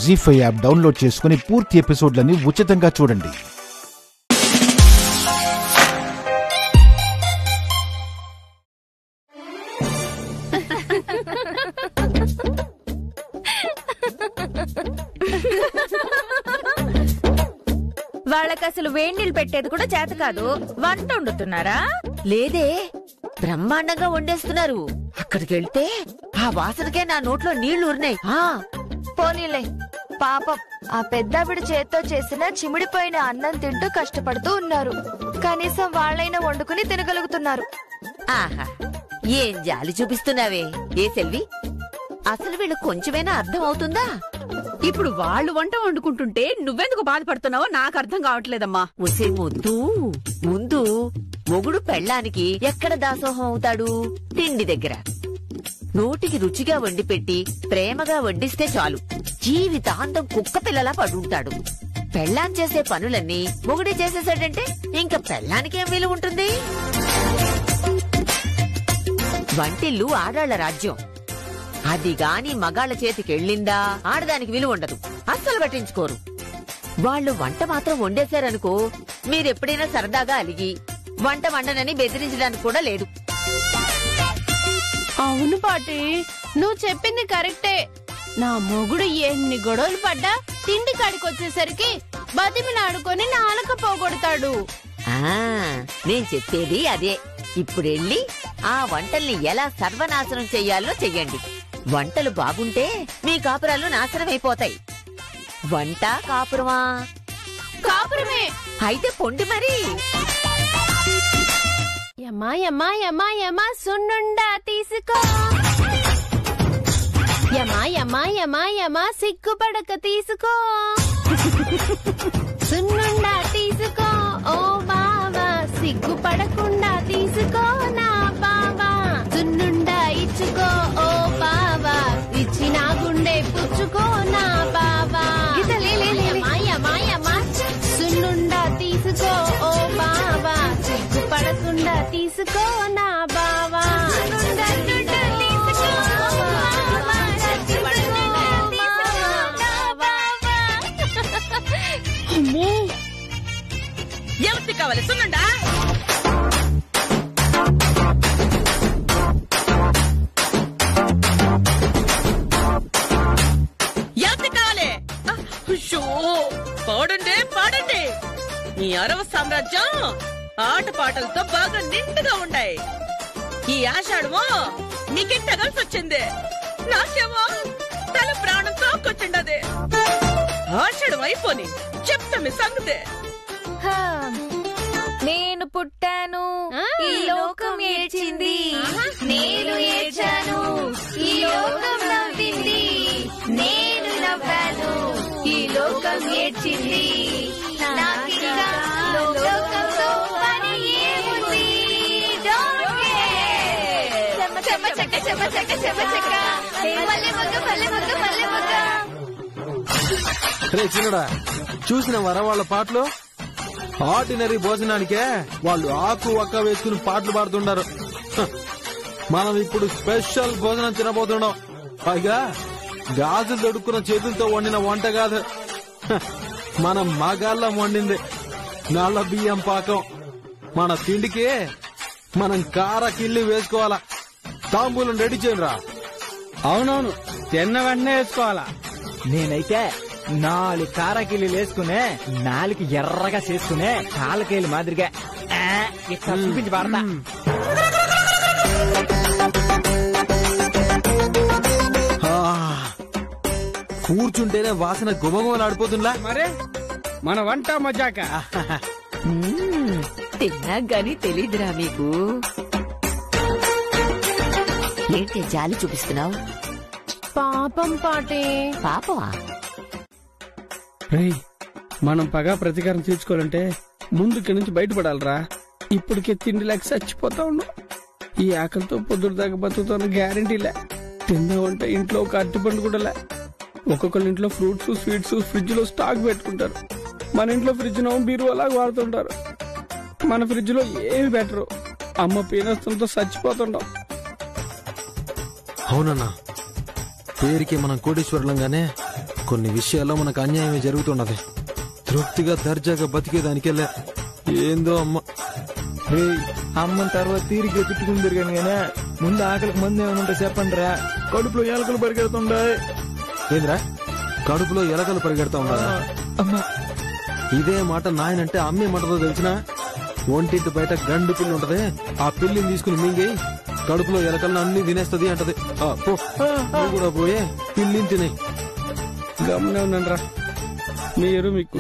జీ5 app download చేసుకుని పూర్తి ఎపిసోడ్లని ఉచితంగా చూడండి. వాళ్ళకసలు వేణీళ్ళు పెట్టేది కూడా చేత కాదు. వంట వండుతున్నారా? లేదే, బ్రహ్మాండంగా వండేస్తున్నారు. అక్కడికెళ్తే ఆ వాసనకే నా నోట్లో నీళ్లు ఊరినాయి. పోనీలే, పాపం ఆ పెద్దావిడ చేత్తో చేసిన చిమిడిపోయిన అన్నం తింటూ కష్టపడుతూ ఉన్నారు. కనీసం వాళ్ళైనా వండుకుని తినగలుగుతున్నారు. ఆహా, ఏం జాలి చూపిస్తున్నావే ఏ సెల్వి. అసలు వీళ్ళు కొంచెమైనా అర్థం అవుతుందా? ఇప్పుడు వాళ్ళు వంట వండుకుంటుంటే నువ్వెందుకు బాధపడుతున్నావో నాకు అర్థం కావట్లేదమ్మా. ఉసే ముందు మొగుడు పెళ్ళానికి ఎక్కడ దాసోహం అవుతాడు? తిండి దగ్గర. నోటికి రుచిగా వండి పెట్టి ప్రేమగా వడ్డిస్తే చాలు, జీవితాంతం కుక్క పిల్లలా పడుంటాడు. పెళ్ళాం చేసే పనులన్నీ మొగుడే చేసేసాడంటే ఇంకా పెళ్ళానికేం విలువ ఉంటుంది? వంటిల్లు ఆడాళ్ల రాజ్యం. అది గాని మగాళ్ల చేతికెళ్ళిందా ఆడదానికి విలువ ఉండదు, అస్సలు పట్టించుకోరు. వాళ్ళు వంట మాత్రం వండేశారనుకో, మీరెప్పుడైనా సరదాగా అలిగి వంట వండనని బెదిరించడానికి కూడా లేదు. అవును పాటి, నువ్వు చెప్పింది కరెక్టే. నా మొగుడు ఎన్ని గొడవలు పడ్డా తిండి కాడికొచ్చేసరికి బతిమిలాడుకొని నాలుక పోగొడతాడు. నేను చెప్పేది అదే. ఇప్పుడెళ్ళి ఆ వంటల్ని ఎలా సర్వనాశనం చెయ్యాలో చెయ్యండి. వంటలు బాగుంటే మీ కాపురాలు నాశనమైపోతాయి. వంట కాపురమా? కాపురమే. అయితే పొండి మరి. యమ్మా యమ్మా యమ్మా యమ్మా సున్నుండా తీసుకో. యమ్మా యమ్మా యమ్మా యమ్మా సిగ్గుపడక తీసుకో. సున్నుండా తీసుకో ఓ బావా, సిగ్గుపడకుండా తీసుకో నా బావా. సున్నుండా ఇచ్చుకో ఓ బావా, ఇచ్చి నా గుండె పుచ్చుకో నా బావా. యమ్మా యమ్మా సున్నుండా తీసుకో ఓ బావా, సిగ్గుపడకుండా తీసుకో నా బావా. ఎవరికి కావాలి సున్నుండా? ఎవరికి కావాలి? పాడండి పాడండి. ఈ అరవ సామ్రాజ్యం ఆటపాటలతో బాగా నిండుగా ఉన్నాయి. ఈ ఆషాఢమో మీకింత కలిసి వచ్చింది, నాకేమో తల ప్రాణం తోక్కొచ్చిండది. ఆషాఢం అయిపోని చెప్తా మీ సంగతే. నేను పుట్టాను, ఈ లోకం ఏడ్చింది. నేను ఏడ్చాను, ఈ లోకం నవ్వింది. నేను నవ్వాను, ఈ లోకం ఏడ్చింది. నాకింకా లోకంతో పని ఏముంది? చెమ్మ చెమ్మ చెక్క చెమ్మ చెక్క చెమ్మ చెక్క మల్లె మొగ్గ మల్లె మొగ్గ మల్లె మొగ్గ. రే చిన్నడా, చూసిన వరవాళ్ల పాటలు ఆర్డినరీ భోజనానికే వాళ్ళు ఆకు ఒక్క వేసుకుని పాటలు పాడుతుండారు. మనం ఇప్పుడు స్పెషల్ భోజనం తినబోతున్నాం. పైగా గాజులు దొడుక్కున్న చేతులతో వండిన వంట కాదు, మనం మగాళ్ళం వండింది. నల్ల బియ్యం పాకం. మన తిండికి మనం కార కిల్లి వేసుకోవాలా. తాంబూలం రెడీ చేయండి రా. అవునవును, తిన్న వెంటనే వేసుకోవాలా. నేనైతే 4 కారకిల్లు వేసుకునే, 4 ఎర్రగా చేసుకునే కాలకేలు మాదిరిగా ఇక్కడ చూపించి పాడతా. కూర్చుంటేనే వాసన గుమగుమలాడిపోతుందా? మరే మన వంట మజాక. తిన్నా గాని తెలీదురా మీకు. ఏంటి జాలి చూపిస్తున్నావు? పాపం పాటి. పాపమా? మనం పగా ప్రతీకారం తీర్చుకోవాలంటే ముందు ఇక్కడి నుంచి బయటపడాలరా. ఇప్పటికే తిండి లేక చచ్చిపోతా ఉన్నాం. ఈ ఆకలితో పొద్దురు దాకా బతుకుతున్న గ్యారంటీలే. తిందామంటే ఇంట్లో ఒక అరటిపండు కూడా లే. ఒక్కొక్కరి ఇంట్లో ఫ్రూట్స్ స్వీట్స్ ఫ్రిడ్జ్ లో స్టాక్ పెట్టుకుంటారు. మన ఇంట్లో ఫ్రిడ్జ్ నో బీరువాలాగా వాడుతుంటారు. మన ఫ్రిడ్జ్ లో ఏమి బెటరు. అమ్మ పీనస్తంతో చచ్చిపోతుంటాం. అవునన్నా, పేరుకి మనం కోటీశ్వరులంగానే కొన్ని విషయాల్లో మనకు అన్యాయమే జరుగుతున్నది. తృప్తిగా దర్జాగా బతికేదానికెళ్ళా ఏందో అమ్మ. అమ్మని తర్వాత తీరిక ఎత్తుకుందరు కానీ ముందు ఆకలికి మంది ఏమైనా ఉంటే చెప్పండి రా. కడుపులో ఎలకలు పరిగెడుతుండే. ఏంద్రా కడుపులో ఎలకలు పరిగెడతా ఉండాలా? అమ్మా ఇదే మాట నాయనంటే అమ్మే మాటతో తెలిసిన. ఒంటింటి బయట గండు పిల్లి ఉంటది, ఆ పిల్లిని తీసుకుని మింగి కడుపులో ఎలకలను అన్ని తినేస్తది అంటది. నువ్వు కూడా పోయే పిల్లిని తినే. గమనే ఉన్నానరా. మీరు మీకు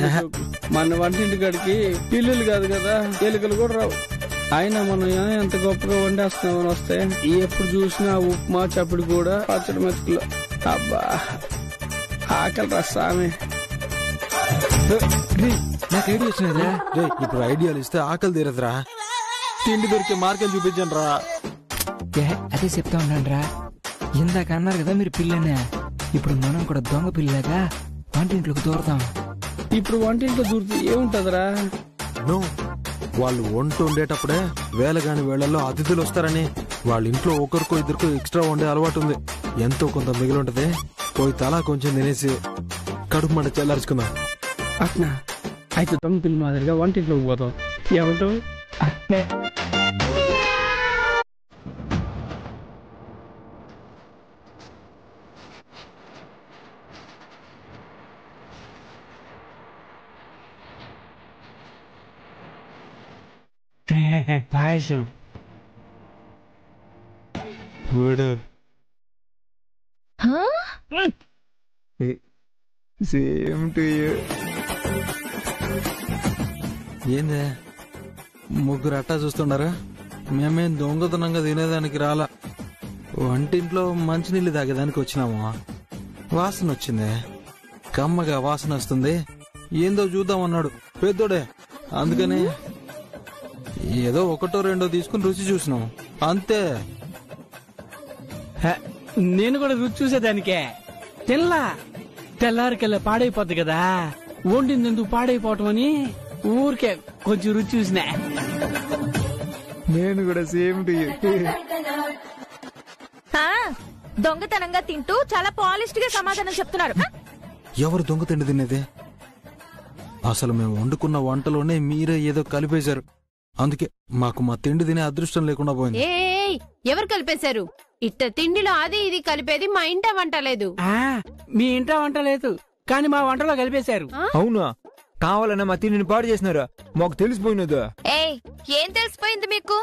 మన వంటింటి కాడికి పిల్లులు కాదు కదా, ఎలుకలు కూడా రావు. అయినా మనం ఎంత గొప్పగా వండేస్తున్నామని వస్తే ఎప్పుడు చూసినా ఉప్మా చప్పుడు కూడా పచ్చడి మెతుకులు. అబ్బా ఆకలి రసామే. నాకు ఐడియా వచ్చినదా? ఇప్పుడు ఐడియాలు ఇస్తే ఆకలి తీరదురా. తిండి దొరికే మార్గం చూపించండి రా. అదే చెప్తా ఉన్నాను రా. ఇందాక అన్నారు కదా మీరు పిల్లనే, ఇప్పుడు మనం కూడా దొంగ పిల్లగా వంటింట్లోకి దూరతాం. ఇప్పుడు వంటింట్లో దూరితే ఏముంటదిరా? వాళ్ళు వంట వండేటప్పుడే వేళగాని వేళల్లో అతిథులు వస్తారని వాళ్ళ ఇంట్లో ఒకరికో ఇద్దరికో ఎక్స్ట్రా వండే అలవాటు ఉంది. ఎంతో కొంత మిగిలి ఉంటది. పోయి తలా కొంచెం తినేసి కడుపు మంట చల్లార్చుకుందాం. అట్నా అయితే దొంగ పిల్లల మాదిరిగా వంటింట్లోకి పోతాం. ఏమంటావు? అట్నే పాయసం సేమ్ టు యూ. ఏందే ముగ్గురు అట్టా చూస్తున్నారా? మేమేం దొంగతనంగా తినేదానికి రాలా. వంటింట్లో మంచినీళ్ళు తాగేదానికి వచ్చినాము. వాసన వచ్చిందే, కమ్మగా వాసన వస్తుంది. ఏందో చూద్దామన్నాడు పెద్దోడే, అందుకని ఏదో ఒకటో రెండో తీసుకుని రుచి చూసినాం అంతే. నేను కూడా రుచి చూసేదానికే తెల్లా. తెల్లారికెళ్ళ పాడైపోద్ది కదా, వండింది ఎందుకు పాడైపోవటం అని ఊరికే కొంచెం రుచి చూసినా. నేను కూడా సేమ్ టు యూ. దొంగతనంగా తింటూ చాలా పాలిష్డ్ గా సమాధానం చెప్తున్నారు. ఎవరు దొంగ తిండి తినేదే? అసలు మేము వండుకున్న వంటలోనే మీరే ఏదో కలిపేశారు. అందుకే మాకు మా తిండి తినే అదృష్టం లేకుండా పోయింది. ఎవరు కలిపేశారు? ఇట్ట తిండిలో అది ఇది కలిపేది మా ఇంట వంట లేదు. మీ ఇంట వంట లేదు కానీ మా వంటలో కలిపేశారు. అవునా? కావాలన్నా మా తిండిని పాడు చేసినారా? మాకు తెలిసిపోయినదా? ఏం తెలిసిపోయింది మీకు?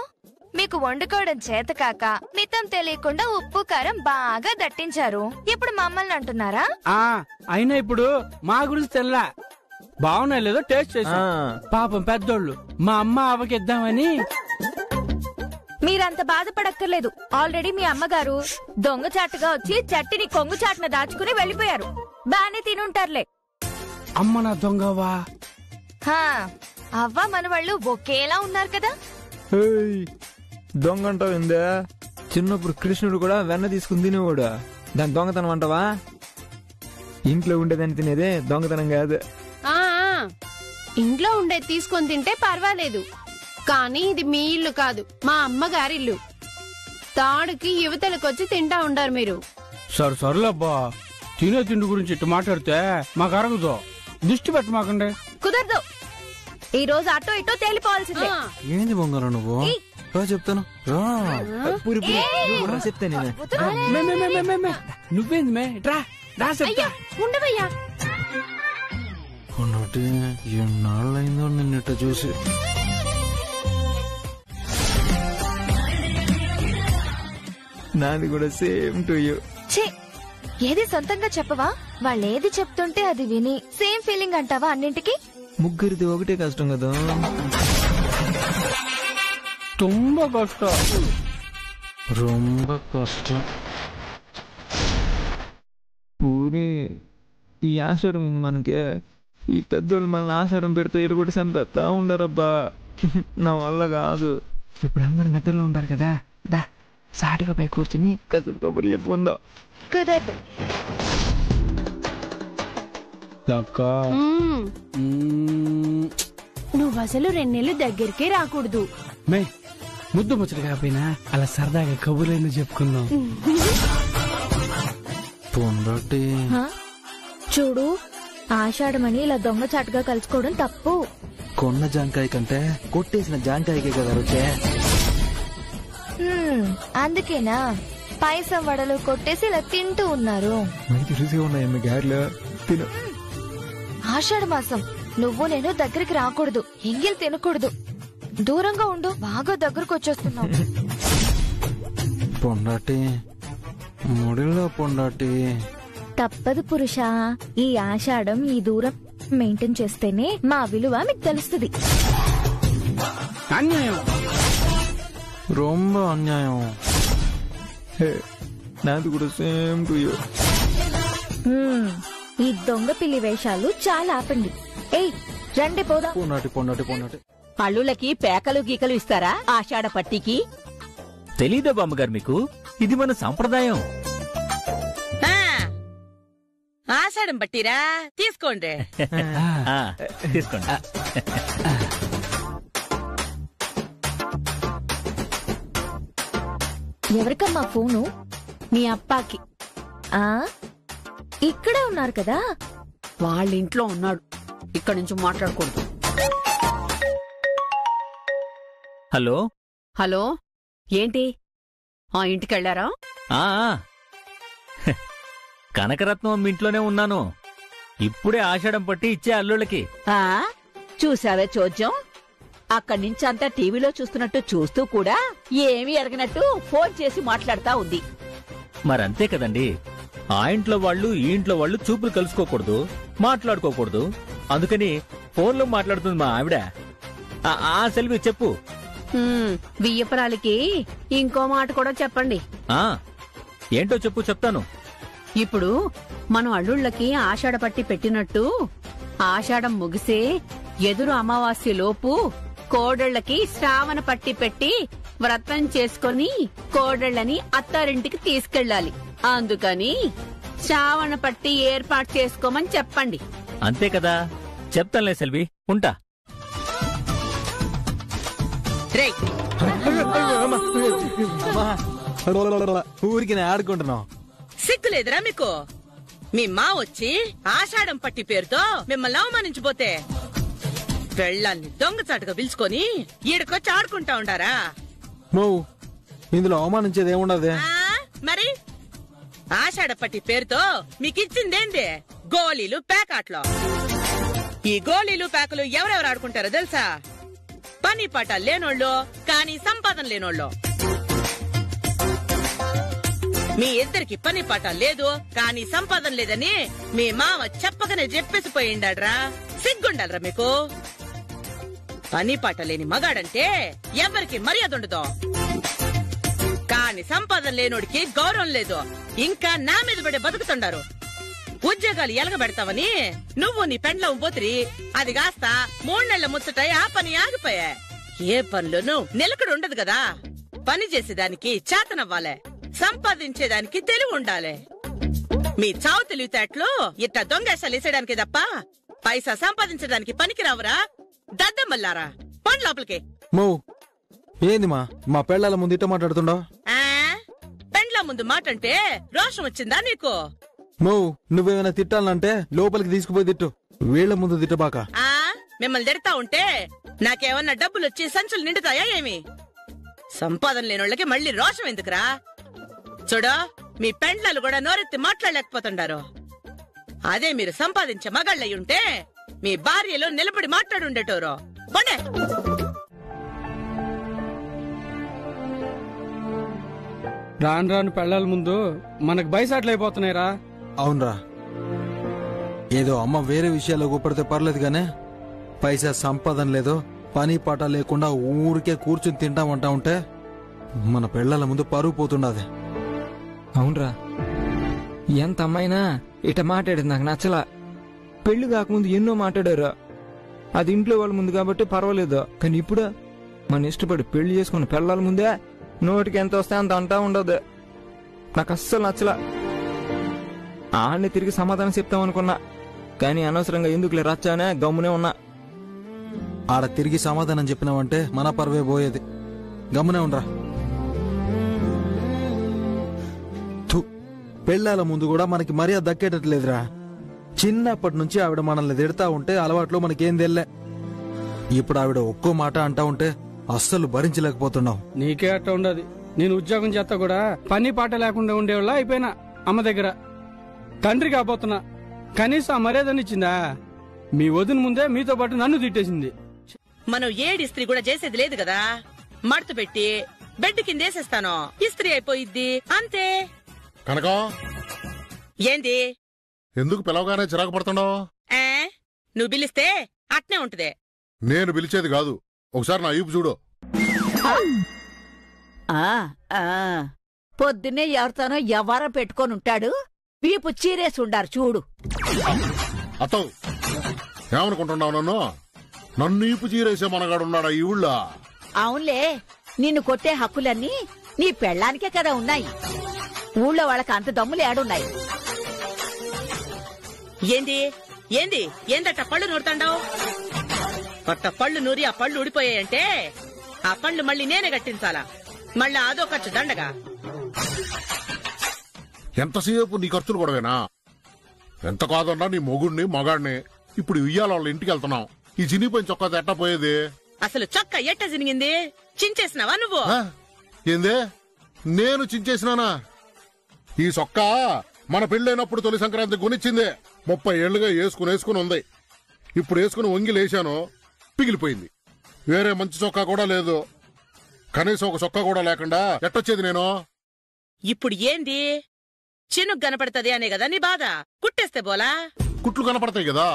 మీకు వండుకోవడం చేత కాక మితం తెలియకుండా ఉప్పు కారం బాగా దట్టించారు. ఇప్పుడు మమ్మల్ని అంటున్నారా? అయినా ఇప్పుడు మా గురించి తెల్లా. బాగున్నా లేదో టేస్ట్ చేసా. పాపం పెద్దోళ్ళు మా అమ్మ అవకిద్దామని. మీరంత బాధపడక్కర్లేదు. ఆల్రెడీ మీ అమ్మగారు దొంగచాటుగా వచ్చి చట్టిని కొంగు చాటున దాచుకుని వెళ్లిపోయారు. బానే తినుంటారులే. అమ్మ నా దొంగవా? అవ్వ మనవాళ్ళు ఒకేలా ఉన్నారు కదా. దొంగ అంటావు ఏందా? చిన్నప్పుడు కృష్ణుడు కూడా వెన్న తీసుకుని తినేవాడు. దాని దొంగతనం అంటావా? ఇంట్లో ఉండేదాన్ని తినేదే దొంగతనం కాదు. ఇంట్లో ఉండే తీసుకొని తింటే పర్వాలేదు, కానీ ఇది మీ ఇల్లు కాదు, మా అమ్మగారిల్లు. తాడుకి యువతలకొచ్చి తింటా ఉండారు మీరు. సర్లేబ్బా, తినే తిండి గురించి ఇట్టు మాట్లాడితే మాకు అరగదు. దిష్టి పెట్టమాకండి. కుదరదు. ఈ రోజు అటో ఇటో తేలిపోవాల్సిందే. ఏంది బంగారం నువ్వు? చెప్తాను చెప్తా నేను. నువ్వేంది మే రా ఉండవయ్యా. ఉన్నట్టు ఎన్నాళ్ళైందో నిన్నట్ట చూసి. నాది కూడా సేమ్ టు యూ. ఏది సొంతంగా చెప్పవా? వాళ్ళేది చెప్తుంటే అది విని సేమ్ ఫీలింగ్ అంటావా అన్నింటికి? ముగ్గురిది ఒకటే కష్టం కదా. తుంబ కష్టం, రొంబ కష్టం. పూరి ఈ ఆచారం మనకి, ఈ పెద్దోళ్ళు మనల్ని ఆచారం పెడితే ఇరుగొట్టి సంపేస్తా ఉండరబ్బా. నా వల్ల కాదు. ఇప్పుడు అందరు గద్దల్లో ఉంటారు కదా, దా సాటిగా పై కూర్చుని కథలు కబుర్లు చెప్పుకుందాం. నువ్వు అసలు 2 నెలలు దగ్గరికే రాకూడదు. మే ముద్దు ముచ్చట కాకపోయినా అలా సరదాగా కబుర్లైనా చెప్పుకుందాం. పొందటి చూడు, ఆషాఢమని ఇలా దొంగచాటుగా కలుసుకోవడం తప్పు. కొన్న జాంకాయ కంటే కొట్టేసిన జాంకాయకే కదా రుచే. అందుకేనా పాయసం వడలు కొట్టేసి ఇలా తింటూ ఉన్నారు. మంచి రుచిగా ఉన్నాయి మీ గారెలు, తిను. ఆషాఢ మాసం నువ్వు నేను దగ్గరికి రాకూడదు, ఎంగిల్ తినకూడదు, దూరంగా ఉండు. బాగా దగ్గరకు వచ్చేస్తున్నావు. పొండాటి ముడిలో పొండాటి. తప్పదు పురుషా, ఈ ఆషాఢం ఈ దూరం మెయింటైన్ చేస్తేనే మా విలువ మీకు తెలుస్తుంది. అన్యాయం. రొంబ అన్యాయం. నాది కూడా సేమ్ టు యూ. ఈ దొంగ పిల్లి వేషాలు చాలా ఆపండి. ఏయ్ రండి పోదా. పొండాటి పొండాటి పొండాటి. అల్లుళ్ళకి పేకలు గీకలు ఇస్తారా ఆషాఢ పట్టికి? తెలీదా బామ్మగారు మీకు? ఇది మన సంప్రదాయం. ఆషాఢం పట్టిరా, తీసుకోండి. తీసుకోండి. ఎవరికమ్మా ఫోను? మీ అప్పాకి. ఇక్కడే ఉన్నారు కదా. వాళ్ళ ఇంట్లో ఉన్నాడు, ఇక్కడి నుంచి మాట్లాడకూడదు. హలో హలో, ఏంటి ఆ ఇంటికెళ్లారా? కనకరత్నం మీ ఇంట్లోనే ఉన్నాను. ఇప్పుడే ఆషాఢం పట్టి ఇచ్చే అల్లుళ్ళకి. చూసావే చోద్యం, అక్కడి నుంచి అంతా టీవీలో చూస్తున్నట్టు చూస్తూ కూడా ఏమీ ఎరగనట్టు ఫోన్ చేసి మాట్లాడుతా ఉంది. మరంతే కదండి, ఆ ఇంట్లో వాళ్ళు ఈ ఇంట్లో వాళ్ళు చూపులు కలుసుకోకూడదు, మాట్లాడుకోకూడదు. అందుకని ఫోన్లో మాట్లాడుతుంది మా ఆవిడ. సెల్వి చెప్పు. బియ్యపురాలికి ఇంకో మాట కూడా చెప్పండి. ఏంటో చెప్పు, చెప్తాను. ఇప్పుడు మనం అల్లుళ్ళకి ఆషాఢ పట్టి పెట్టినట్టు ఆషాఢం ముగిసే ఎదురు అమావాస్య లోపు కోడళ్లకి శ్రావణ పట్టి పెట్టి వ్రతం చేసుకుని కోడళ్ళని అత్తారింటికి తీసుకెళ్ళాలి. అందుకని శ్రావణ పట్టి ఏర్పాటు చేసుకోమని చెప్పండి. అంతే కదా, చెప్తానులే సెల్వి, ఉంటా. ఊరికి ఆడుకుంటున్నావు. సిగ్గులేదురా మీకు? మీ మా వచ్చి ఆషాఢం పట్టి పేరుతో మిమ్మల్ని అవమానించిపోతే పెళ్ళాన్ని దొంగచాటుగా పిలుచుకొని ఈడకొచ్చి ఆడుకుంటా ఉండారా? ఇందులో అవమానించేది ఏముండదే. మరి ఆషాఢ పట్టి పేరుతో మీకిచ్చిందేంది? గోళీలు పేకాట్లో. ఈ గోళీలు పేకలు ఎవరెవరు ఆడుకుంటారో తెలుసా? పని పాట లేనోళ్ళు, కానీ సంపాదన లేనోళ్ళు. మీ ఇద్దరికి పని పాట లేదు, కానీ సంపాదన లేదని మీ మామ చెప్పకనే చెప్పేసిపోయిండాడ్రా. సిగ్గుండాలరా మీకు? పని పాట లేని మగాడంటే ఎవరికి మర్యాద ఉండదు, కానీ సంపాదన లేనోడికి గౌరవం లేదు. ఇంకా నా మీద పడే బతుకుతుండారు. ఉద్యోగాలు ఎలగబెడతావని నువ్వు నీ పెండ్లం పోతిరి, అది కాస్త 3 నెలల ముచ్చట ఆ పని ఆగిపోయా. ఏ పనులను నిలకడ ఉండదు కదా. పని చేసేదానికి చేతనవ్వాలే, సంపాదించేదానికి తెలివి ఉండాలి. మీ చావు తెలివితేటలు ఇట్లా దొంగేసాలు వేసేయడానికి తప్ప పైసా సంపాదించడానికి పనికి రావురా దద్దమల్లారా. పండు లోపలికి. ఏంది మా పెళ్ళాల ముందు ఇట్ట మాట్లాడుతుండవు? పెండ్ల ముందు మాట అంటే రోషం వచ్చిందా నీకు? నువ్వేమైనా తిట్టాలంటే లోపలికి తీసుకుపోయి తిట్టు, వీళ్ల ముందు తిట్టబాక. మిమ్మల్ని తిడతా ఉంటే నాకేమన్నా డబ్బులు వచ్చి సంచులు నిండుతాయా ఏమి? సంపాదన లేనోళ్ళకి మళ్ళీ రోషం ఎందుకురా? చూడు, మీ పెండ్లాలు కూడా నోరెత్తి మాట్లాడలేకపోతుండారు. అదే మీరు సంపాదించే మగాళ్ళయ్యుంటే మీ భార్యలో నిలబడి మాట్లాడుండేటోరు. బొండే రాను రాను పెళ్ళాల ముందు మనకు బయసాట్లు అయిపోతున్నాయిరా. అవునరా, ఏదో అమ్మ వేరే విషయాల్లో ఊపడితే పర్లేదు గానే పైసా సంపాదన లేదో పని పాట లేకుండా ఊరికే కూర్చుని తింటామంటా ఉంటే మన పెళ్ళాల ముందు పరువు పోతుండది. అవునరా, ఎంత అమ్మాయినా ఇట మాట్లాడేది నాకు నచ్చలా. పెళ్లి కాకముందు ఎన్నో మాట్లాడారు, అది ఇంట్లో వాళ్ళ ముందు కాబట్టి పర్వాలేదు. కానీ ఇప్పుడు మన ఇష్టపడి పెళ్లి చేసుకున్న పెళ్ళాల ముందే నోటికి ఎంత వస్తే అంత అంటా ఉండదు. నాకు అస్సలు నచ్చలా. ఆడిని తిరిగి సమాధానం చెప్తామనుకున్నా, కానీ అనవసరంగా ఎందుకులే రచ్చానే గమ్మునే ఉన్నా. ఆడ తిరిగి సమాధానం చెప్పినావంటే మన పర్వే పోయేది. గమ్మునే ఉండరా. పెళ్ళాల ముందు కూడా మనకి మర్యాద దక్కేటట్లేదురా. చిన్నప్పటి నుంచి ఆవిడ మనల్ని తిడతా ఉంటే అలవాట్లో మనకేం తెల్లే. ఇప్పుడు ఆవిడ ఒక్కో మాట అంటా ఉంటే అస్సలు భరించలేకపోతున్నాం. నీకే అట్ట ఉండదు. నేను ఉద్యోగం చేస్తా కూడా పని పాట లేకుండా ఉండేవాళ్ళ అయిపోయినా అమ్మ దగ్గర. తండ్రి కాబోతున్నా, కనీసం ఆ మర్యాదనిచ్చిందా? మీ వదిన ముందే మీతో పాటు నన్ను తిట్టేసింది. మనం ఏడి ఇస్త్రీ కూడా చేసేది లేదు కదా. మడత పెట్టి బెడ్ కిందేసేస్తాను, ఇస్త్రీ అయిపోయిద్ది అంతే. కనకం, ఏంది ఎందుకు పిలవగానే చిరాకు పడుతున్నావు? నువ్వు పిలిస్తే అట్నే ఉంటదే. నేను పిలిచేది కాదు, ఒకసారి నా ఈపు చూడు. పొద్దున్నే ఎవరితోనో ఎవరం పెట్టుకొని ఉంటాడు, వీపు చీరేసి ఉండారు చూడు. అత్తవు ఏమనుకుంటున్నావు? నన్ను ఈపు చీరేసే మనగాడున్నాడా ఈ ఊళ్ళో? అవునులే, నిన్ను కొట్టే హక్కులన్నీ నీ పెళ్ళానికే కదా ఉన్నాయి. ఊళ్ళో వాళ్ళకి అంత దమ్ములు ఏడున్నాయి. ఏంది ఏంది ఏందట పళ్ళు నూరుతాండావు? కొత్త పళ్ళు నూరి ఆ పళ్ళు ఊడిపోయాయంటే ఆ పళ్ళు మళ్ళీ నేనే కట్టించాలా? మళ్ళా అదో ఖర్చు దండగా. ఎంతసేపు నీ ఖర్చులు కూడావేనా? ఎంత కాదన్నా నీ మొగుడిని మగాడిని. ఇప్పుడు ఇయ్యాల వాళ్ళ ఇంటికి వెళ్తున్నాం, ఈ చినిపోయిన చొక్కా ఎట్టా పోయేది? అసలు చొక్కా ఎట్ట జినిగింది? చించేసినావా నువ్వు? ఏందే నేను చించేసినానా? ఈ చొక్కా మన పెళ్ళైనప్పుడు తొలి సంక్రాంతి కొనిచ్చిందే. 30 ఏళ్లుగా వేసుకుని ఉంది. ఇప్పుడు వేసుకుని వంగి లేశాను, పిగిలిపోయింది. వేరే మంచి చొక్కా కూడా లేదు. కనీసం ఒక చొక్కా కూడా లేకుండా ఎట్టొచ్చేది నేను? ఇప్పుడు ఏంది చినుకు కనపడుతుంది అనే కదా నీ బాధ? కుట్టేస్తే బోలా? కుట్లు కనపడతాయి కదా,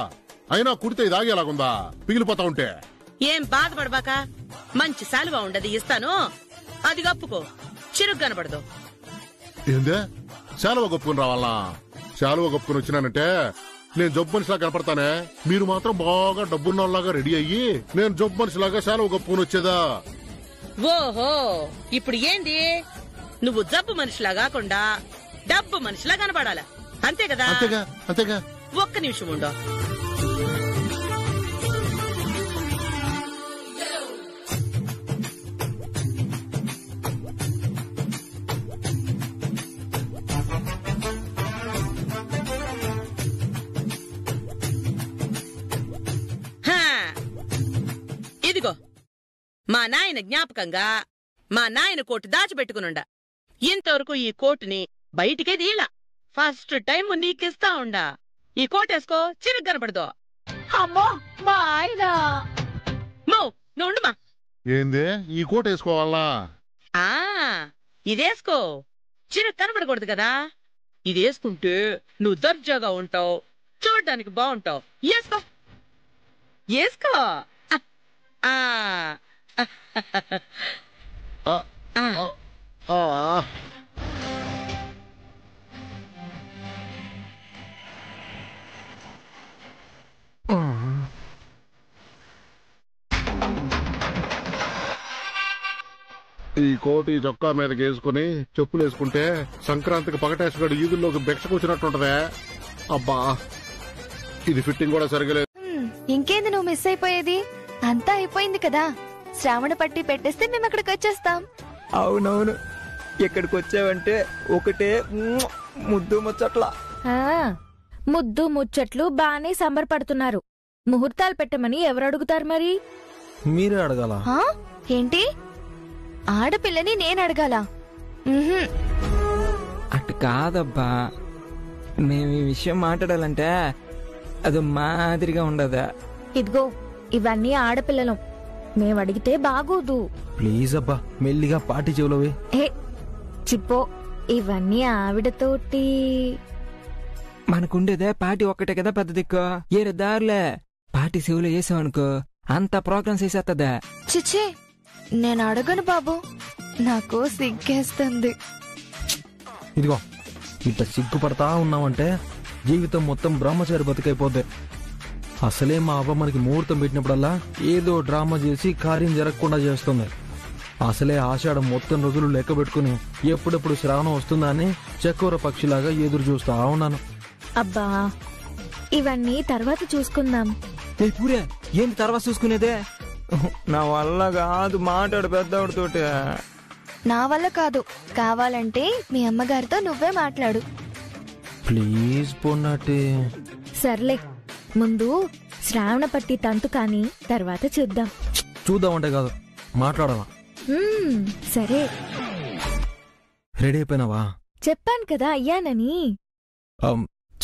అయినా కుడితే ఇది ఆగేలాగుందా పిగిలిపోతా ఉంటే? ఏం బాధపడబాక, మంచి సాలువా ఉండదు ఇస్తాను, అది కప్పుకో, చిరుగు కనపడదు. ఏందే శాలువ కప్పుకుని రావాలా? శాలువ కప్పుకుని వచ్చినానంటే నేను జబ్బు మనిషిలా కనపడతానే. మీరు మాత్రం బాగా డబ్బున్నలాగా రెడీ అయ్యి నేను జబ్బు మనిషిలాగా శాలువ కప్పుకుని వచ్చేదా? ఓహో, ఇప్పుడు ఏంది నువ్వు జబ్బు మనిషిలా కాకుండా డబ్బు మనిషిలా కనపడాలా, అంతే కదా? అంతేగా అంతేగా. ఒక్క నిమిషం ఉండో. ఇదిగో మా నాయన జ్ఞాపకంగా మా నాయన కోటు దాచిపెట్టుకునుండా. ఇంతవరకు ఈ కోటుని బయటికే తీయలా. ఫస్ట్ టైం నీకిస్తా ఉండా. ఈ కోటేసుకో, చిరుగు కనపడదు. అమ్మో మా ఆయన. నువ్వు ఉండుమా. ఏందే ఈ కోట వేసుకోవాలా? ఇదేసుకో, చిరుగు కనపడకూడదు కదా. ఇది వేసుకుంటే నువ్వు దర్జాగా ఉంటావు, చూడ్డానికి బాగుంటావు. వేసుకో వేసుకో. ఈ కోటి చొక్కా మీదకి వేసుకుని చెప్పులు వేసుకుంటే సంక్రాంతికి పగటేసుగాడు ఈదుల్లోకి బెక్షకొచ్చినట్టుంటదే. అబ్బా, ఇది ఫిట్టింగ్ కూడా సరిగలేదు. ఇంకేంది నువ్వు మిస్ అయిపోయేది? అంతా అయిపోయింది కదా. శ్రావణ పట్టి పెట్టేస్తే మేము అక్కడికి వచ్చేస్తాం. అవునవును, ఇక్కడికి వచ్చావంటే ఒకటే ముద్దు ముచ్చట్లా. ముద్దు ముచ్చట్లు బానే సంబరపడుతున్నారు. ముహూర్తాలు పెట్టమని ఎవరు అడుగుతారు మరి? మీరే అడగాల. ఏంటి, ఆడపిల్లని నేను అడగాల? అటు కాదబ్బా, మేము ఈ విషయం మాట్లాడాలంటే అది మాదిరిగా ఉండదా? ఇదిగో, ఇవన్నీ ఆడపిల్లలం, మేమడిగితే బాగోదు. ప్లీజ్ అబ్బా, మెల్లిగా పాటి చెవులవే. చిప్పో, ఇవన్నీ ఆవిడతోటి. మనకుండేదే పాటి ఒక్కటే కదా పెద్ద దిక్కు. ఏరే దారులే పాటి చెవులు వేసావనుకో అంత ప్రోగ్రామ్స్ వేసేస్తుందా? చిచ్చే, నేను అడగను బాబు, నాకు సిగ్గేస్తుంది. ఇదిగో, ఇట్లా సిగ్గుపడతా ఉన్నామంటే జీవితం మొత్తం బ్రహ్మచారి బతికైపోద్ది. అసలే మా అవ్వ మనకి ముహూర్తం పెట్టినప్పుడల్లా ఏదో డ్రామా చేసి కార్యం జరగకుండా చేస్తుంది. అసలే ఆషాఢం మొత్తం రోజులు లెక్క పెట్టుకుని ఎప్పుడెప్పుడు శ్రావణం వస్తుందా అని చకోర పక్షిలాగా ఎదురు చూస్తా ఉన్నాను. అబ్బా, ఇవన్నీ తర్వాత చూసుకుందాం. పూరే, ఏంటి తర్వాత చూసుకునేదే? నా వల్ల కాదు, మాట్లాడు పెద్దవాడితోటి. నా వల్ల కాదు, కావాలంటే మీ అమ్మగారితో నువ్వే మాట్లాడు. ప్లీజ్ పొన్నట్టే. సర్లే ముందు శ్రావణ పట్టి తంతు కాని తర్వాత చూద్దాం. చూద్దామంటే కాదు, మాట్లాడాలా. సరే, రెడీ అయిపోయినావా? చెప్పాను కదా అయ్యానని.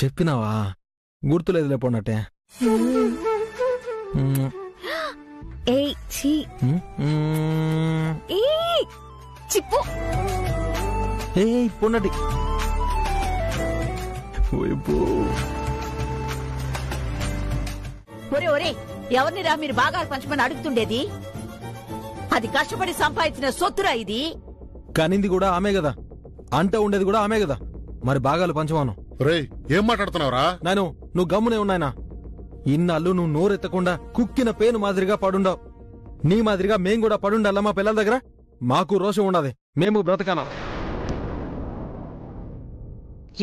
చెప్పినావా? గుర్తులేదు లేపోన్నట్టే. ఏయ్ ఛీ, చిప్పు. పొన్నటి ఒరే ఒరే, ఎవరినిరా మీరు భాగాలు పంచమని అడుగుతుండేది? అది కష్టపడి సంపాదించిన సొత్తురా ఇది. కనింది కూడా ఆమె కదా, అంట ఉండేది కూడా ఆమె కదా, మరి భాగాలు పంచమాను. రేయ్, ఏం మాట్లాడుతున్నావురా? నేను నువ్వు గమ్మునే ఉన్నాయనా. ఇన్నాళ్ళు నువ్వు నోరెత్తకుండా కుక్కిన పేను మాదిరిగా పడుండావు. నీ మాదిరిగా మేం కూడా పడుండాలా మా పిల్లల దగ్గర? మాకు రోషం ఉండదు, మేము బ్రతకనా.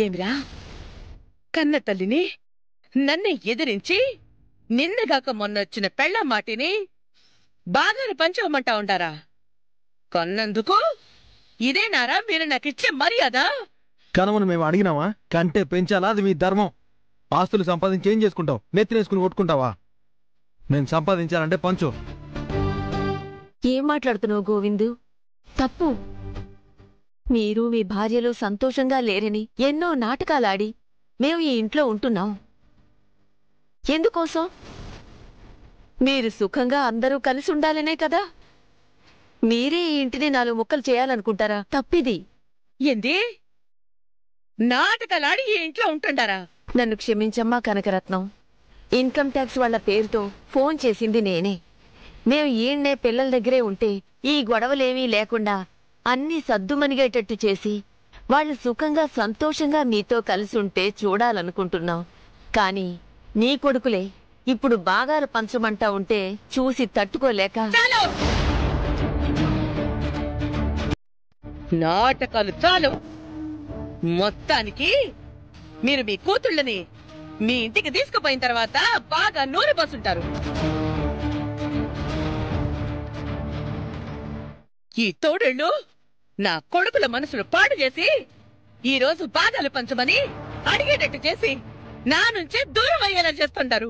ఏమిరా, కన్న తల్లిని నన్ను ఎదిరించి నిన్నగాక మొన్నొచ్చిన పెళ్ళ మాటిని బాగాను పంచవమంటా ఉండారా? కొన్నందుకు ఇదేనారా మీరు నాకిచ్చే మర్యాద? కనమను మేము అడిగినావా? కంటే పెంచాలా, అది మీ ధర్మం. ఆస్తులు సంపాదించి ఏం చేసుకుంటావు? నెత్తినేసుకుని కొట్టుకుంటావా? నేను సంపాదించాలంటే పంచు. ఏం మాట్లాడుతున్నావు గోవిందు? తప్పు. మీరు మీ భార్యలు సంతోషంగా లేరని ఎన్నో నాటకాలాడి మేము ఈ ఇంట్లో ఉంటున్నాం. ఎందుకోసం? మీరు సుఖంగా అందరూ కలిసి ఉండాలనే కదా. మీరే ఈ ఇంటిని 4 ముక్కలు చేయాలనుకుంటారా? తప్పిది. ఏంది? నాటకాలాడి ఈ ఇంట్లో ఉంటుండారా? నన్ను క్షమించమ్మా కనకరత్నం. ఇన్కమ్ ట్యాక్స్ వాళ్ళ పేరుతో ఫోన్ చేసింది నేనే. మేము ఈయన్నే పిల్లల దగ్గరే ఉంటే ఈ గొడవలేమీ లేకుండా అన్నీ సద్దుమనిగేటట్టు చేసి వాళ్ళు సుఖంగా సంతోషంగా మీతో కలిసి ఉంటే చూడాలనుకుంటున్నాం. కాని నీ కొడుకులే ఇప్పుడు భాగాలు పంచమంటా ఉంటే చూసి తట్టుకోలేక. నాటకాలు చాలు. మొత్తానికి మీరు మీ కూతుళ్ళని మీ ఇంటికి తీసుకుపోయిన తర్వాత బాగా నూనె పోసుంటారు. ఈ తోడేళ్ళు నా కొడుకుల మనసును పాడు చేసి ఈ రోజు బాధలు పంచమని అడిగేటట్టు చేసి నా నుంచే దూరం అయ్యేలా చేస్తుంటారు.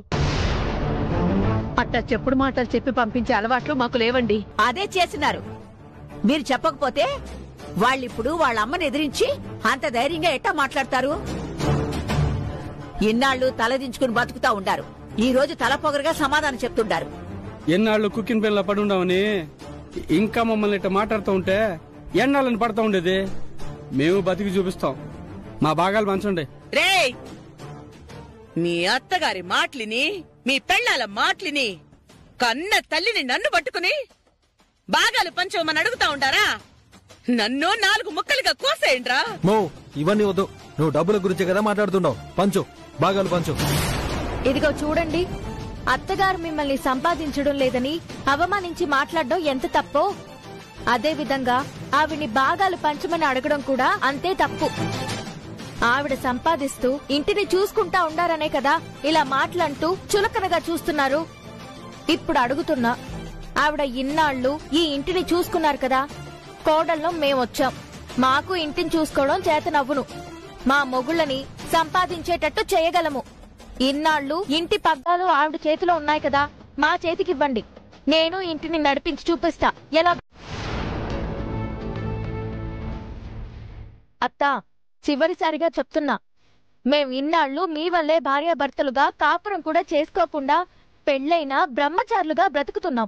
అట్టా చెప్పుడు మాటలు చెప్పి పంపించే అలవాట్లు మాకు లేవండి. అదే చేసినారు. మీరు చెప్పకపోతే వాళ్ళిప్పుడు వాళ్ళ అమ్మని ఎదిరించి అంత ధైర్యంగా ఎట్టా మాట్లాడతారు? ఇన్నాళ్లు తలదించుకుని బతుకుతా ఉండారు. ఈ రోజు తలపొగరుగా సమాధానం చెప్తుండారు. ఎన్నాళ్ళు కుక్కిన పిల్ల పడుండామని ఇంకా మమ్మల్ని ఇట్ట మాట్లాడుతూ ఉంటే ఎన్నాళ్ళని పడతా ఉండేది. మేము బతికి చూపిస్తాం. మా భాగాలు పంచండి. రేయ్, మీ అత్తగారి మాటలిని మీ పెళ్ళాల మాటలిని కన్న తల్లిని నన్ను పట్టుకుని భాగాలు పంచమని అడుగుతా ఉంటారా? నన్ను 4 ముక్కలుగా కోసేయండ్రా. మో, ఇవన్నీ వద్దు. నువ్వు డబ్బుల గురించే కదా మాట్లాడుతున్నావు. పంచు, భాగాలు పంచు. ఇదిగో చూడండి, అత్తగారు మిమ్మల్ని సంపాదించడం లేదని అవమానించి మాట్లాడడం ఎంత తప్పో అదే విధంగా ఆవిడ్ని భాగాలు పంచమని అడగడం కూడా అంతే తప్పు. ఆవిడ సంపాదిస్తూ ఇంటిని చూసుకుంటా ఉండారనే కదా ఇలా మాటలంటూ చులకనగా చూస్తున్నారు. ఇప్పుడు అడుగుతున్నా, ఆవిడ ఇన్నాళ్లు ఈ ఇంటిని చూసుకున్నారు కదా. కోడల్లో మేమొచ్చాం. మాకు ఇంటిని చూసుకోవడం చేతనవ్వును. మా మొగుళ్ళని సంపాదించేటట్టు చేయగలము. ఇన్నాళ్లు ఇంటి పగ్గాలు ఆవిడ చేతిలో ఉన్నాయి కదా, మా చేతికివ్వండి. నేను ఇంటిని నడిపించి చూపిస్తా ఎలా. అత్తా, చివరిసారిగా చెప్తున్నా, మేం ఇన్నాళ్లు మీ వల్లే భార్యాభర్తలుగా కాపురం కూడా చేసుకోకుండా పెళ్లైన బ్రహ్మచారులుగా బ్రతుకుతున్నాం.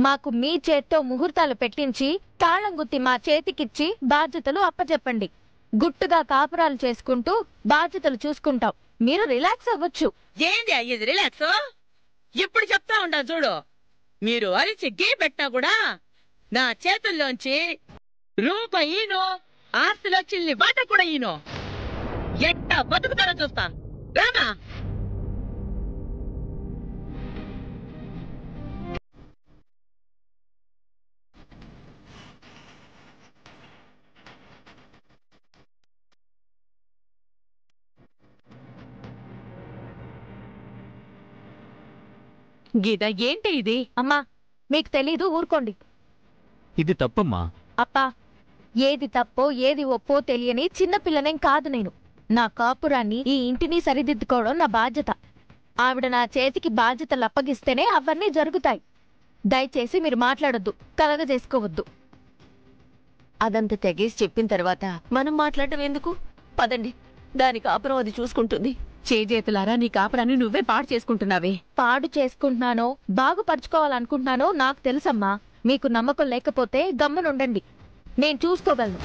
మాకు మీ చేత్తో ముహూర్తాలు పెట్టించి తాళం గుత్తి మా చేతికిచ్చి బాధ్యతలు అప్పచెప్పండి. గుట్టుగా కాపురాలు చేసుకుంటూ బాధ్యతలు చూసుకుంటాం. మీరు రిలాక్స్ అవ్వచ్చు. ఏంది అయ్యేది రిలాక్స్? ఇప్పుడు చెప్తా ఉంటా చూడు. మీరు అరిచి గీ పెట్టినా కూడా నా చేతుల్లోంచి రూపాయి ఈనో, ఆస్తిలో చిల్లి బాట కూడా ఈనో. ఎట్టా బతుకుతారో చూస్తా. రామా, గీత ఏంటి ఇది? అమ్మా, మీకు తెలీదు, ఊరుకోండి. ఇది తప్పమ్మా. అప్పా, ఏది తప్పో ఏది ఒప్పో తెలియని చిన్నపిల్లనేం కాదు నేను. నా కాపురాన్ని ఈ ఇంటిని సరిదిద్దుకోవడం నా బాధ్యత. ఆవిడ నా చేతికి బాధ్యతలు అప్పగిస్తేనే అవన్నీ జరుగుతాయి. దయచేసి మీరు మాట్లాడొద్దు, కలగజేసుకోవద్దు. అదంతా తెగేసి చెప్పిన తర్వాత మనం మాట్లాడటం ఎందుకు? పదండి, దాని కాపురం అది చూసుకుంటుంది. చేజేతులారా నీ కాపురాన్ని నువ్వే పాడు చేసుకుంటున్నావే. పాడు చేసుకుంటున్నానో బాగుపరుచుకోవాలనుకుంటున్నానో నాకు తెలుసమ్మా. మీకు నమ్మకం లేకపోతే గమ్మునుండండి, నేను చూసుకోగలను.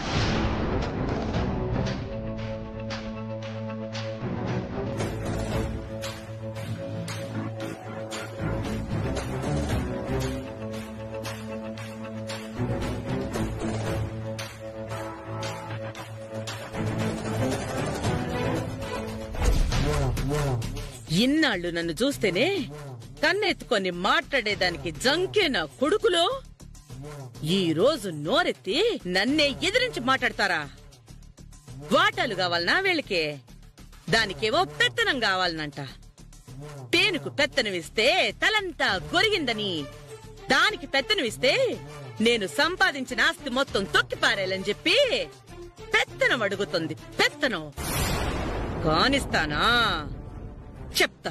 ఇన్నాళ్ళు నన్ను చూస్తేనే కన్నెత్తుకొని మాట్లాడేదానికి జంకే నా కొడుకులో ఈ రోజు నోరెత్తి నన్నే ఎదిరించి మాట్లాడతారా? వాటాలు కావాలనా వీళ్ళకి? దానికేవో పెత్తనం కావాలనంట. పేనుకు పెత్తనమిస్తే తలంతా గొరిగిందని, దానికి పెత్తనమిస్తే నేను సంపాదించిన ఆస్తి మొత్తం తొక్కిపారేయాలని చెప్పి పెత్తనం అడుగుతుంది. పెత్తనం కానిస్తానా? చెప్తా.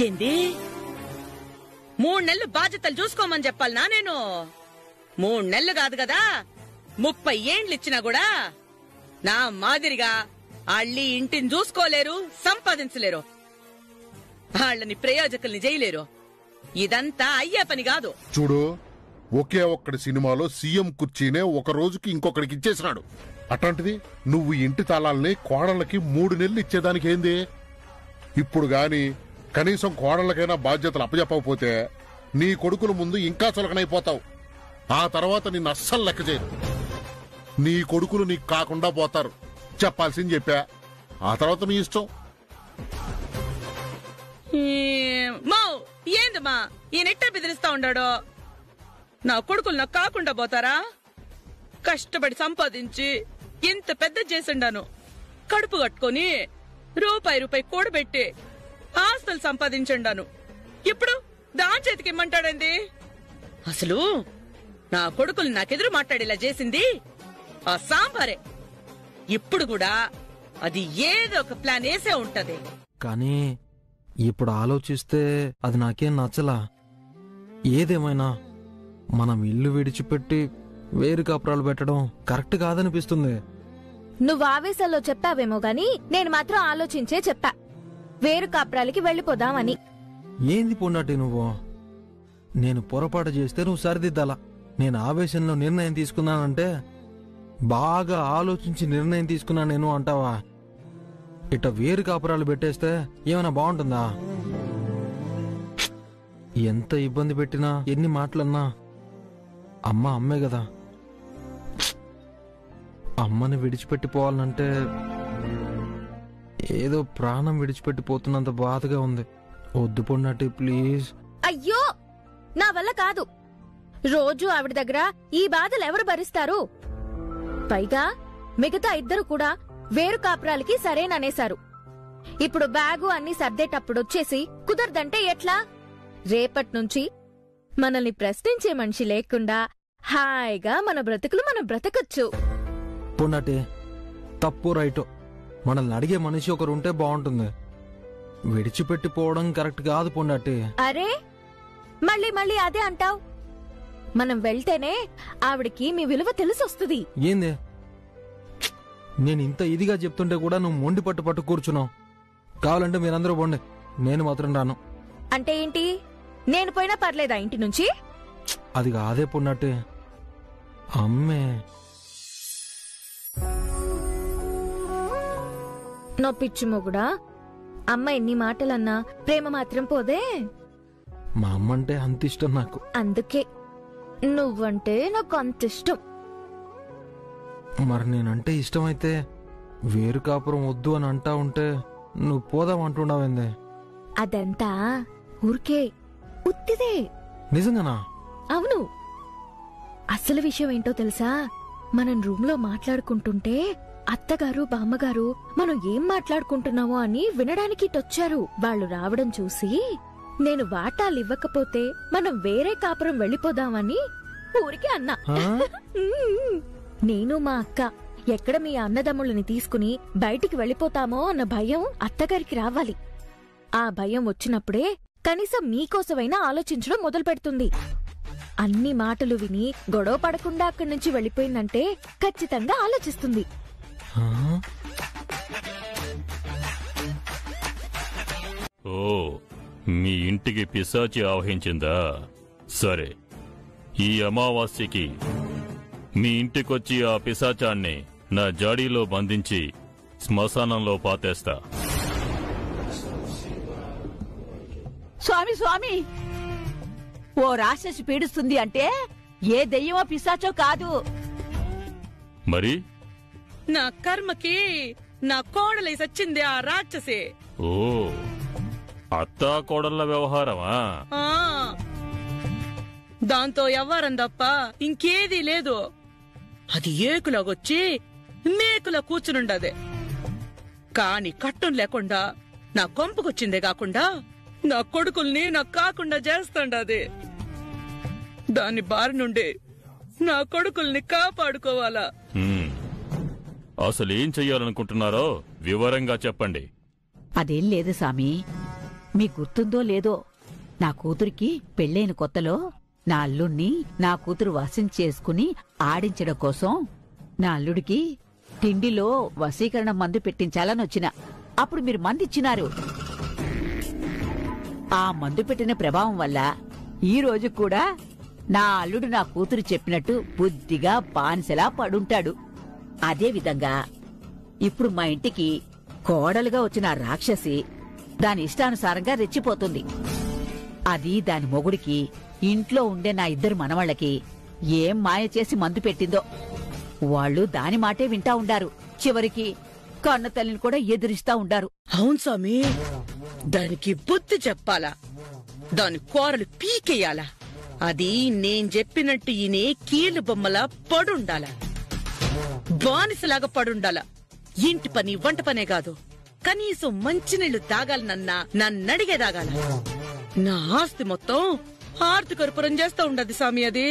ఏంది 3 నెలలు బాధ్యతలు చూసుకోమని చెప్పాలనా నేను? 3 నెలలు కాదు కదా, 30 ఏండ్లు ఇచ్చినా కూడా నా మాదిరిగా వాళ్ళీ ఇంటిని చూసుకోలేరు, సంపాదించలేరు, వాళ్ళని ప్రయోజకుల్ని చేయలేరు. ఇదంతా అయ్యే పని కాదు. చూడు, ఒకే ఒక్కడి సినిమాలో సీఎం కుర్చీనే ఒక రోజుకి ఇంకొకడికి ఇచ్చేసినాడు. అట్లాంటిది నువ్వు ఇంటి తాళాలని కోడళ్ళకి 3 నెలలు ఇచ్చేదానికి ఏంది? ఇప్పుడు గాని కనీసం కోడళ్ళకైనా బాధ్యతలు అప్పచెప్పకపోతే నీ కొడుకుల ముందు ఇంకా చులకనైపోతావు. ఆ తర్వాత నిన్ను అస్సలు లెక్క చేయరు. నీ కొడుకులు నీకు కాకుండా పోతారు. చెప్పాల్సింది చెప్పా, ఆ తర్వాత మీ ఇష్టం. ఏందమ్మా ఈ నెట్ట బెదిరిస్తా ఉన్నాడు? నా కొడుకులు నాకు కాకుండా పోతారా? కష్టపడి సంపాదించి ఇంత పెద్ద చేసిండాను. కడుపు కట్టుకొని రూపాయి కూడబెట్టి ఆస్తులు సంపాదించండాను. ఇప్పుడు దాని చేతికి ఇమ్మంటాడండి? అసలు నా కొడుకులు నాకెదురు మాట్లాడేలా చేసింది ఆ సాంబారే. ఇప్పుడు కూడా అది ఏదో ఒక ప్లాన్ వేసే ఉంటది. కానీ ఇప్పుడు ఆలోచిస్తే అది నాకేం నచ్చలా. ఏదేమైనా మనం ఇల్లు విడిచిపెట్టి వేరు కాపురాలు పెట్టడం కరెక్ట్ కాదనిపిస్తుంది. నువ్వు ఆవేశాల్లో చెప్పావేమో గాని నేను మాత్రం ఆలోచించే చెప్పా, వేరు కాపురాలకి వెళ్లిపోదామని. ఏంది పొన్నాటి నువ్వు? నేను పొరపాటు చేస్తే నువ్వు సరిదిద్దాలా. నేను ఆవేశంలో నిర్ణయం తీసుకున్నానంటే బాగా ఆలోచించి నిర్ణయం తీసుకున్నా నేను అంటావా? ఇట్ట వేరు కాపురాలు పెట్టేస్తే ఏమైనా బాగుంటుందా? ఎంత ఇబ్బంది పెట్టినా ఎన్ని మాటలన్నా అమ్మ అమ్మే కదా. అమ్మని విడిచిపెట్టిపోవాలంటే ఏదో ప్రాణం విడిచిపెట్టిపోతున్నంత బాధగా ఉంది. వద్దు పొన్నటి ప్లీజ్. అయ్యో, నా వల్ల కాదు. రోజు ఆవిడ దగ్గర ఈ బాధలు ఎవరు భరిస్తారు? పైగా మిగతా ఇద్దరు కూడా వేరు కాపురాలకి సరేననేశారు. ఇప్పుడు బ్యాగు అన్ని సర్దేటప్పుడు వచ్చేసి కుదరదంటే ఎట్లా? రేపటి నుంచి మనల్ని ప్రశ్నించే మనిషి లేకుండా హాయిగా మన బ్రతుకులు మనం బ్రతకచ్చు. పొన్నటి తప్పు రైటో మనల్ని అడిగే మనిషి ఒకరుంటే బాగుంటుంది. విడిచిపెట్టిపోవడం కరెక్ట్ కాదు పొన్నటి. అరే, మళ్ళీ అదే అంటావ్? మనం వెళ్తేనే ఆవిడికి మీ విలువ తెలిసొస్తుంది. ఏంది? నేను ఇంత ఇదిగా చెప్తుంటే కూడా నువ్వు మొండి పట్టు కూర్చున్నావు. కావాలంటే మీరందరూ పోండి, నేను మాత్రం రాను. అంటే ఏంటి? నేను పోయినా పర్లేదా ఇంటి నుంచి? అది కాదే పొన్నట్టు. అమ్మే నా పిచ్చి మొగుడా, అమ్మ ఎన్ని మాటలన్నా ప్రేమ మాత్రం పోదే. మా అమ్మంటే అంత ఇష్టం నాకు. అందుకే నువ్వంటే నాకు అంత ఇష్టం. మరి నేనంటే ఇష్టమైతే వేరు కాపురం వద్దు అని అంటా ఉంటే నువ్వు పోదామంటున్నావేందే? అదంతా ఊరికే ఉత్తిదే. నిజంగానా? అవును. అసలు విషయం ఏంటో తెలుసా? మనం రూమ్ లో మాట్లాడుకుంటుంటే అత్తగారు బామ్మగారు మనం ఏం మాట్లాడుకుంటున్నామో అని వినడానికి ఇటొచ్చారు. వాళ్ళు రావడం చూసి నేను వాటాలు ఇవ్వకపోతే మనం వేరే కాపురం వెళ్లిపోదామని ఊరికే అన్నా. నేను మా అక్క ఎక్కడ మీ అన్నదమ్ములని తీసుకుని బయటికి వెళ్ళిపోతామో అన్న భయం అత్తగారికి రావాలి. ఆ భయం వచ్చినప్పుడే కనీసం మీకోసమైనా ఆలోచించడం మొదలు పెడుతుంది. అన్ని మాటలు విని గొడవ పడకుండా అక్కడి నుంచి వెళ్ళిపోయిందంటే ఖచ్చితంగా ఆలోచిస్తుంది. ఓ, మీ ఇంటికి పిశాచి ఆవహించిందా? సరే, ఈ అమావాస్యకి మీ ఇంటికొచ్చి ఆ పిశాచాన్ని నా జాడీలో బంధించి శ్మశానంలో పాతేస్తా. స్వామి స్వామి, ఓ రాక్షసి పీడిస్తుంది అంటే ఏ దెయ్యమో పిశాచో కాదు. మరి నా కర్మకి నా కోడలై సచ్చింది ఆ రాక్షసి. ఓ, అత్తా కోడళ్ళ వ్యవహారమా? ఆ, దాంతో ఎవ్వరం తప్ప ఇంకేదీ లేదు. అది ఏకులాగొచ్చి మేకులా కూర్చునుండదే. కాని కట్టం లేకుండా నా కొంపకొచ్చిందే కాకుండా నా కొడుకుల్ని నాకు కాకుండా చేస్తాండది. దాని బారి నుండి నా కొడుకుల్ని కాపాడుకోవాలా? అసలేం చెయ్యాలనుకుంటున్నారో వివరంగా చెప్పండి. అదేం లేదు సామి, మీకు గుర్తుందో లేదో, నా కూతురికి పెళ్ళైన కొత్తలో నా అల్లుణ్ణి నా కూతురు వశం చేసుకుని ఆడించడం కోసం నా అల్లుడికి తిండిలో వశీకరణ మందు పెట్టించాలని వచ్చిన. అప్పుడు మీరు మందిచ్చినారు. ఆ మందు పెట్టిన ప్రభావం వల్ల ఈ రోజు కూడా నా అల్లుడు నా కూతురు చెప్పినట్టు బుద్ధిగా బానిసలా పడుంటాడు. అదేవిధంగా ఇప్పుడు మా ఇంటికి కోడలుగా వచ్చిన రాక్షసి దాని ఇష్టానుసారంగా రెచ్చిపోతుంది. అది దాని మొగుడికి, ఇంట్లో ఉండే నా ఇద్దరు మనవాళ్లకి ఏం మాయ చేసి మందు పెట్టిందో వాళ్ళు దాని మాటే వింటా ఉండారు. చివరికి కన్న తల్లిని కూడా ఎదిరిస్తా ఉండారు. అవును స్వామి, దానికి బుద్ధి చెప్పాలా, దాని కూరలు పీకేయాలా. అది నేను చెప్పినట్టు ఈయనే కీలు బొమ్మలా పడుండాలా, బానిసలాగా పడుండాలా. ఇంటి పని వంట పనే కాదు, కనీసం మంచినీళ్లు తాగాలనన్నా నన్నడిగేదాగాల. నా ఆస్తి మొత్తం ఆర్తికర్పూరం చేస్తా ఉండదు స్వామి అది.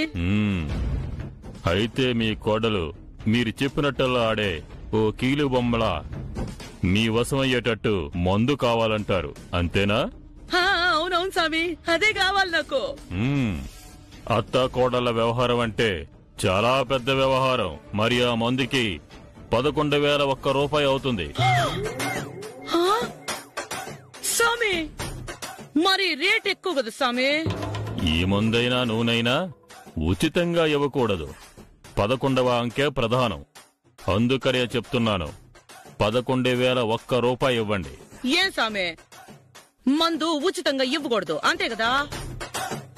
అయితే మీ కోడలు మీరు చెప్పినట్టల్లా ఆడే ఓ కీలు బొమ్మలా మీ వశమయ్యేటట్టు మందు కావాలంటారు, అంతేనా? అవునవును స్వామి, అదే కావాలి నాకు. అత్తా కోడల వ్యవహారం అంటే చాలా పెద్ద వ్యవహారం. మరి ఆ మందుకి 11,001 రూపాయి అవుతుంది. స్వామి, మరి రేట్ ఎక్కువ కదా స్వామి? ఈ మందైనా నూనైనా ఉచితంగా ఇవ్వకూడదు. 11వ అంకె ప్రధానం. అందుకనే చెప్తున్నాను, 11,001 రూపాయి ఇవ్వండి. ఏం స్వామి, మందు ఉచితంగా ఇవ్వకూడదు అంతే కదా?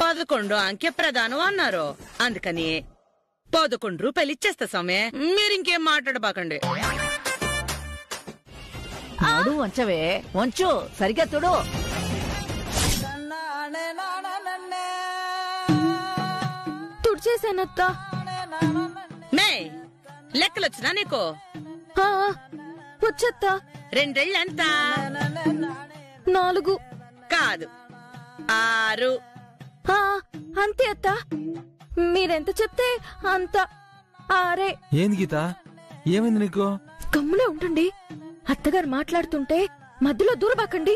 11 అంకె ప్రధానం అన్నారు, అందుకని 11 రూపాయలు ఇచ్చేస్తా స్వామి. మీరింకేం మాట్లాడబాకండి. నడు వంచవే, వంచు, సరిగ్గా తుడు. తుడిచేశానత్తా. మే లెక్కలొచ్చినా నీకు? వచ్చత్తా. 2 రెళ్ళు ఎంత? 4 కాదు, 6. అంతే అత్తా, మీరెంత చెప్తే అంత. 6. ఏంది గీత, ఏమైంది నీకు? గమ్మునే ఉండండి, అత్తగారు మాట్లాడుతుంటే మధ్యలో దూరబాకండి.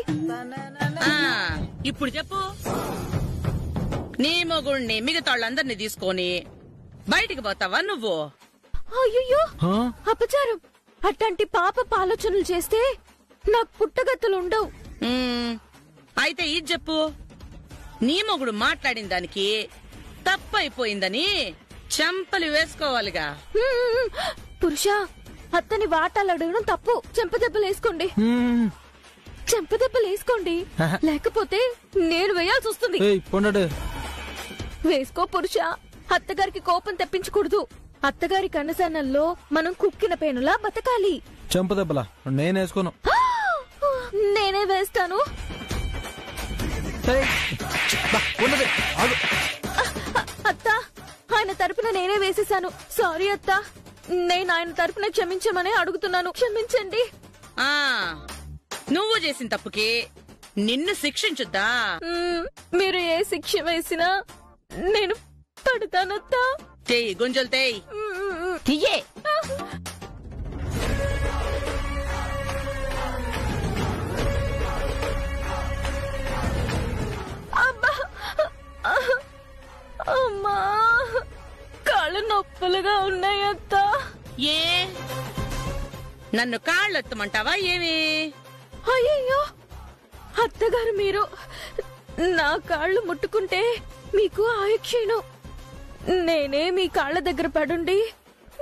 ఇప్పుడు చెప్పు. నీ మొగుణ్ణి మిగతా వాళ్ళందరినీ తీసుకొని బయటికి పోతావా నువ్వు? అయ్యో, అపచారం. అట్లాంటి పాప ఆలోచనలు చేస్తే నాకు పుట్టగతులుండవు. అయితే ఇది చెప్పు, నీ మొగుడు మాట్లాడిన దానికి తప్పైపోయిందని చెంపలు వేసుకోవాలిగా. పురుషా, అత్తని వాటాలు అడగడం తప్పు. చెంపదెబ్బలేసుకోండి, చెంపదెబ్బలేసుకోండి, లేకపోతే నేను వేయాల్సి వస్తుంది. వేసుకో పురుషా, అత్తగారికి కోపం తెప్పించకూడదు. అత్తగారి కన్నసన్నల్లో మనం కుక్కిన పేనులా బతకాలి. చెంపదెబ్బలా నేనేసుకోను, నేనే వేస్తాను. అత్తా, ఆయన తరపున నేనే వేసేశాను. సారీ అత్తా, నేను ఆయన తరపున క్షమించమని అడుగుతున్నాను. క్షమించండి. నువ్వు చేసిన తప్పుకి నిన్ను శిక్షించుద్దా? మీరు ఏ శిక్ష వేసినా నేను పడతానత్తా. చెయ్యి గుంజలు తెయ్యి. తీయే. నన్ను కాళ్ళెత్తమంటావా ఏమి? అయ్యయ్యో అత్తగారు, మీరు నా కాళ్ళు ముట్టుకుంటే మీకు ఆయుక్షీణం. నేనే మీ కాళ్ళ దగ్గర పడుండి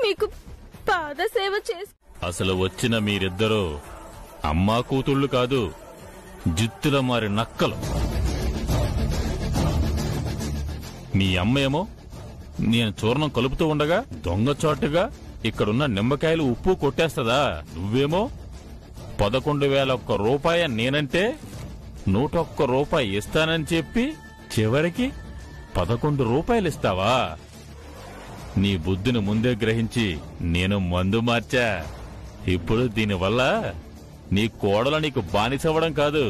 మీకు పాద సేవ చేసి. అసలు వచ్చిన మీరిద్దరూ అమ్మా కూతుళ్ళు కాదు, జిత్తుల మారి నక్కలు. మీ అమ్మేమో నేను చూర్ణం కలుపుతూ ఉండగా దొంగచోటుగా ఇక్కడున్న నిమ్మకాయలు ఉప్పు కొట్టేస్తదా? నువ్వేమో 11,001 రూపాయ నేనంటే 101 రూపాయి ఇస్తానని చెప్పి చివరికి 11 రూపాయలు ఇస్తావా? నీ బుద్ధిని ముందే గ్రహించి నేను మందు మార్చా. ఇప్పుడు దీనివల్ల నీ కోడలు నీకు బానిసవ్వడం కాదు,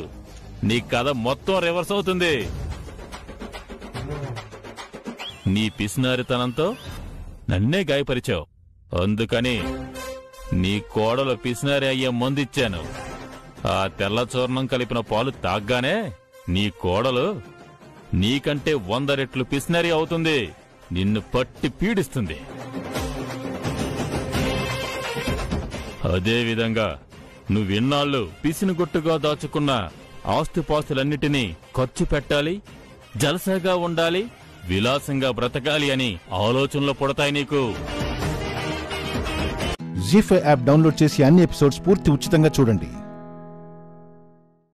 నీ కథ మొత్తం రివర్స్ అవుతుంది. నీ పిసినారితనంతో నన్నే గాయపరిచావు. అందుకని నీ కోడలు పిసినారి అయ్యే మందిచ్చాను. ఆ తెల్ల చూర్ణం కలిపిన పాలు తాగ్గానే నీ కోడలు నీకంటే 100 రెట్లు పిసినారి అవుతుంది, నిన్ను పట్టి పీడిస్తుంది. అదేవిధంగా నువ్విన్నాళ్ళు పిసినుగొట్టుగా దాచుకున్న ఆస్తిపాస్తులన్నిటినీ ఖర్చు పెట్టాలి, జలసాగా ఉండాలి, విలాసంగా బ్రతకాలి అని ఆలోచనలు పుడతాయి నీకు. జీ5 యాప్ డౌన్లోడ్ చేసి అన్ని ఎపిసోడ్స్ పూర్తి ఉచితంగా చూడండి.